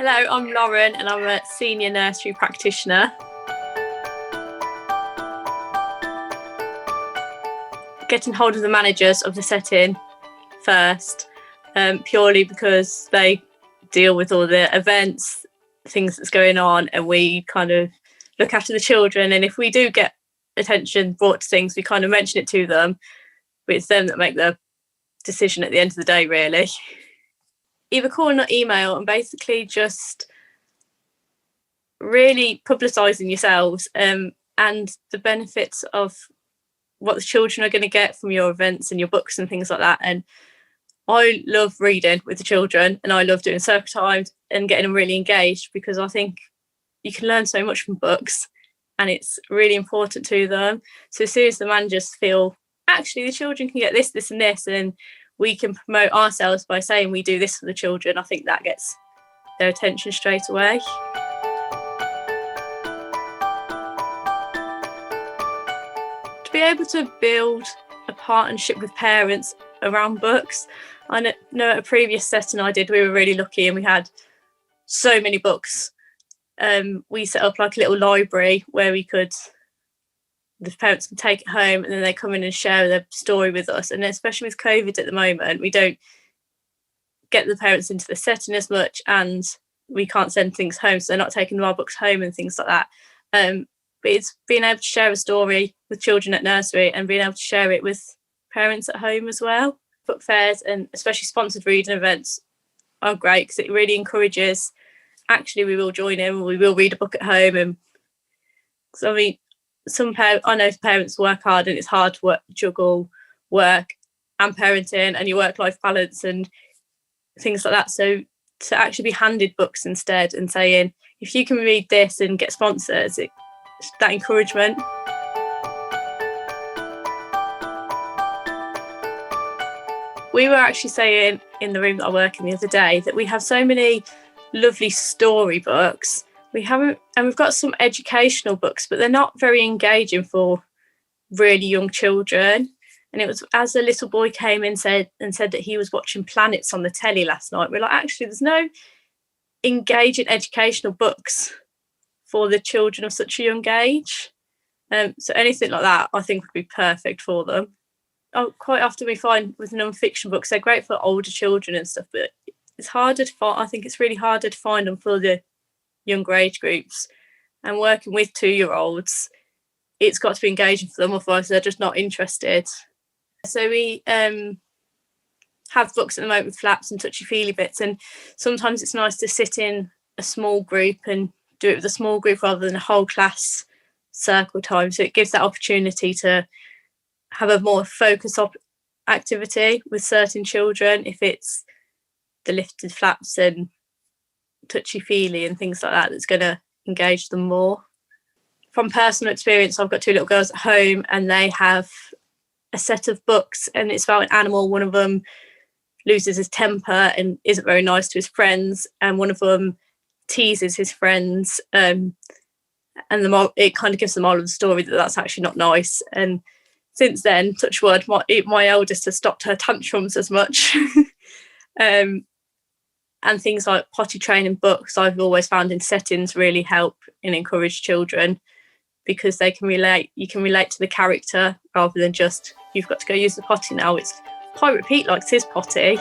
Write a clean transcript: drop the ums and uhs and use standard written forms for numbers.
Hello, I'm Lauren and I'm a senior nursery practitioner. Getting hold of the managers of the setting first, purely because they deal with all the events, things that's going on, and we kind of look after the children. And if we do get attention brought to things, we kind of mention it to them, but it's them that make the decision at the end of the day, really. Either call or email, and basically just really publicising yourselves and the benefits of what the children are going to get from your events and your books and things like that. And I love reading with the children, and I love doing circle times and getting them really engaged, because I think you can learn so much from books and it's really important to them. So as soon as the managers feel, actually, the children can get this, this and this, and we can promote ourselves by saying we do this for the children, I think that gets their attention straight away. To be able to build a partnership with parents around books, I know at a previous setting I did, we were really lucky and we had so many books. We set up like a little library where the parents can take it home and then they come in and share their story with us. And especially with COVID at the moment, we don't get the parents into the setting as much, and we can't send things home, so they're not taking our books home and things like that. But it's being able to share a story with children at nursery and being able to share it with parents at home as well. Book fairs and especially sponsored reading events are great because it really encourages, actually, we will join in, we will read a book at home. And so, I mean, I know parents work hard and it's hard to juggle work and parenting and your work-life balance and things like that. So to actually be handed books instead and saying, if you can read this and get sponsors, that encouragement. We were actually saying in the room that I work in the other day that we have so many lovely storybooks. We've got some educational books, but they're not very engaging for really young children. And it was as a little boy came in said that he was watching Planets on the telly last night. We're like, actually, there's no engaging educational books for the children of such a young age. So anything like that, I think, would be perfect for them. Quite often we find with non-fiction books, they're great for older children and stuff, but it's harder to find. I think it's really harder to find them for the younger age groups. And working with 2-year-olds, it's got to be engaging for them, otherwise they're just not interested. So we have books at the moment with flaps and touchy-feely bits, and sometimes it's nice to sit in a small group and do it with a small group rather than a whole class circle time. So it gives that opportunity to have a more focused activity with certain children, if it's the lifted flaps and touchy-feely and things like that, that's going to engage them more. From personal experience, I've got 2 little girls at home and they have a set of books and it's about an animal. One of them loses his temper and isn't very nice to his friends, and one of them teases his friends, and it kind of gives the moral of the story that that's actually not nice. And since then, touch wood, my eldest has stopped her tantrums as much. And things like potty training books, I've always found in settings really help and encourage children, because they can relate. You can relate to the character rather than just, you've got to go use the potty now. It's Pirate Pete likes his potty.